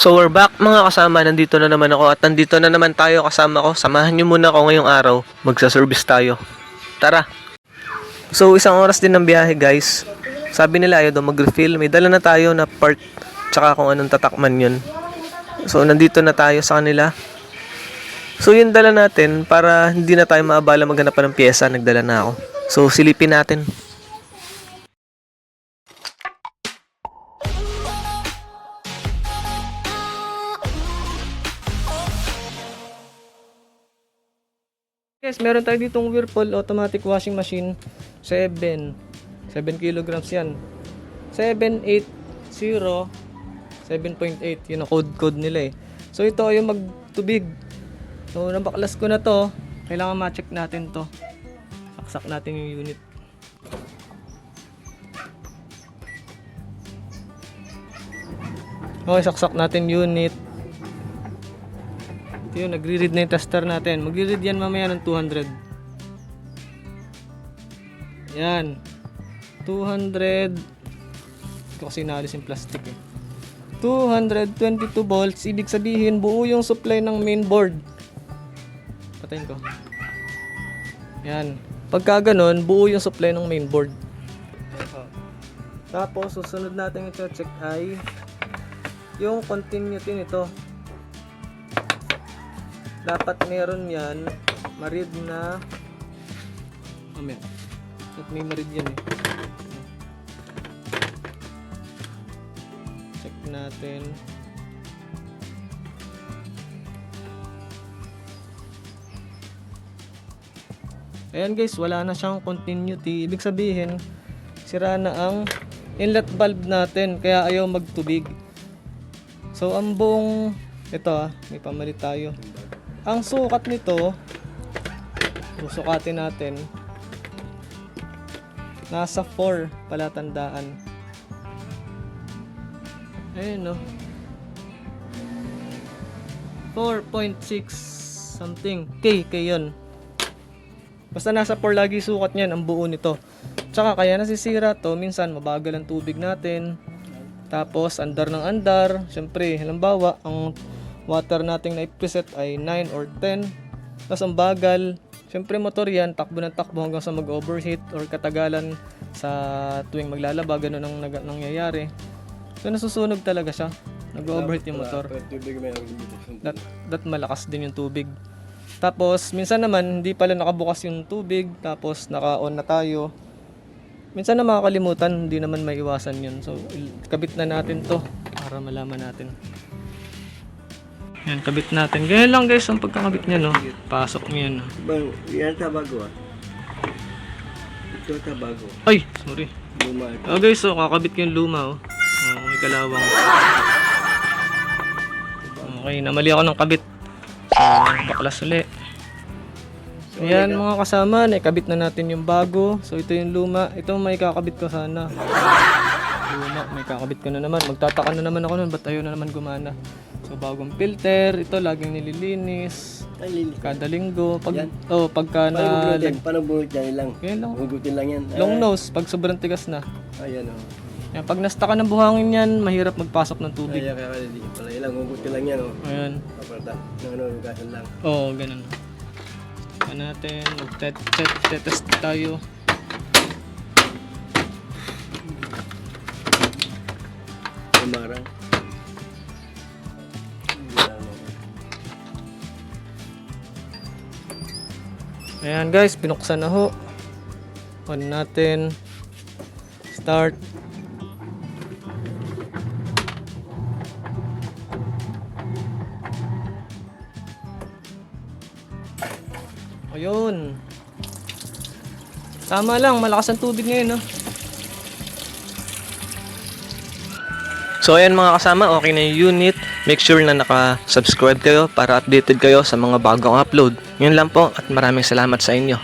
So we're back mga kasama, nandito na naman ako at nandito na naman tayo kasama ko. Samahan nyo muna ako ngayong araw, magsa-service tayo. Tara! So isang oras din ng biyahe guys. Sabi nila ayaw daw mag-refill, may dala na tayo na part tsaka kung anong tatakman yun. So nandito na tayo sa kanila. So yun dala natin para hindi na tayo maabala maghanap pa ng pyesa, nagdala na ako. So silipin natin. Guys, meron tayo ditong Whirlpool automatic washing machine 7 kilograms yan. 780 7.8 yun ang code nila eh. So ito yung magtubig. So nabaklas ko na to. Kailangan ma-check natin to. Saksak natin yung unit. Okay, saksak natin unit. Ito yun, nagre-read na yung tester natin. Magre-read yan mamaya ng 200. Yan. 200. Ito kasi naalis yung plastic eh. 222 volts. Ibig sabihin, buo yung supply ng main board. Patayin ko. Yan. Pagka ganon, buo yung supply ng main board. Tapos, susunod natin i-check ay yung continuity nito. Dapat meron yan marid na at may marid yan eh. Check natin. Ayan guys, wala na siyang continuity. Ibig sabihin sira na ang inlet valve natin kaya ayaw magtubig. So ang buong ito may pamalit tayo. Ang sukat nito, susukatin natin, nasa 4 palatandaan. Ayun no. 4.6 something. K yun. Basta nasa 4 lagi sukat niyan ang buo nito. Tsaka kaya nasisira to, minsan mabagal ang tubig natin. Tapos andar ng andar. Siyempre, halimbawa, ang water nating na preset ay 9 or 10. Tapos ang bagal. Siyempre motor yan, takbo ng takbo hanggang sa mag-overheat or katagalan sa tuwing maglalaba. Ganun ang nangyayari. So nasusunog talaga siya. Nag-overheat yung motor. That malakas din yung tubig. Tapos minsan naman hindi pala nakabukas yung tubig. Tapos naka-on na tayo. Minsan na makakalimutan, hindi naman maiwasan yun. So kabit na natin to para malaman natin. Yan, kabit natin. Ganyan lang guys ang pagkakabit niya, no? Pasok niya, no? Yan tabago ah. Ito tabago. Ay, sorry. Luma ito. Oh guys, so kakabit ko yung luma, oh. Oh, may kalawang. Okay, namali ako ng kabit. So, baklas ulit. Ayan mga kasama, naikabit na natin yung bago. So ito yung luma. Ito may kakabit ko sana. Luma, may kakabit ko na naman. Magtataka na naman ako nun, ba't ayaw na naman gumana. So bagong filter, ito laging nililinis. Kada linggo. Pagka na Paano bunot yan lang? yan lang. Hugutin lang yan. Long nose, pag sobrang tigas na. Ayan o. Yan, pag nastaka ng buhangin yan, mahirap magpasok ng tubig. Kaya hindi pala ilang. Hugutin lang yan o. Ayan. Kaparta. Hugasan lang. Oo, ganun. Ito natin, mag-test tayo. Umarang. Ayan guys, binuksan na ho. On natin. Start. Ayun. Tama lang, malakas ang tubig ngayon, no? So ayan mga kasama, okay na yung unit. Make sure na naka-subscribe kayo para updated kayo sa mga bagong upload. Yun lang po at maraming salamat sa inyo.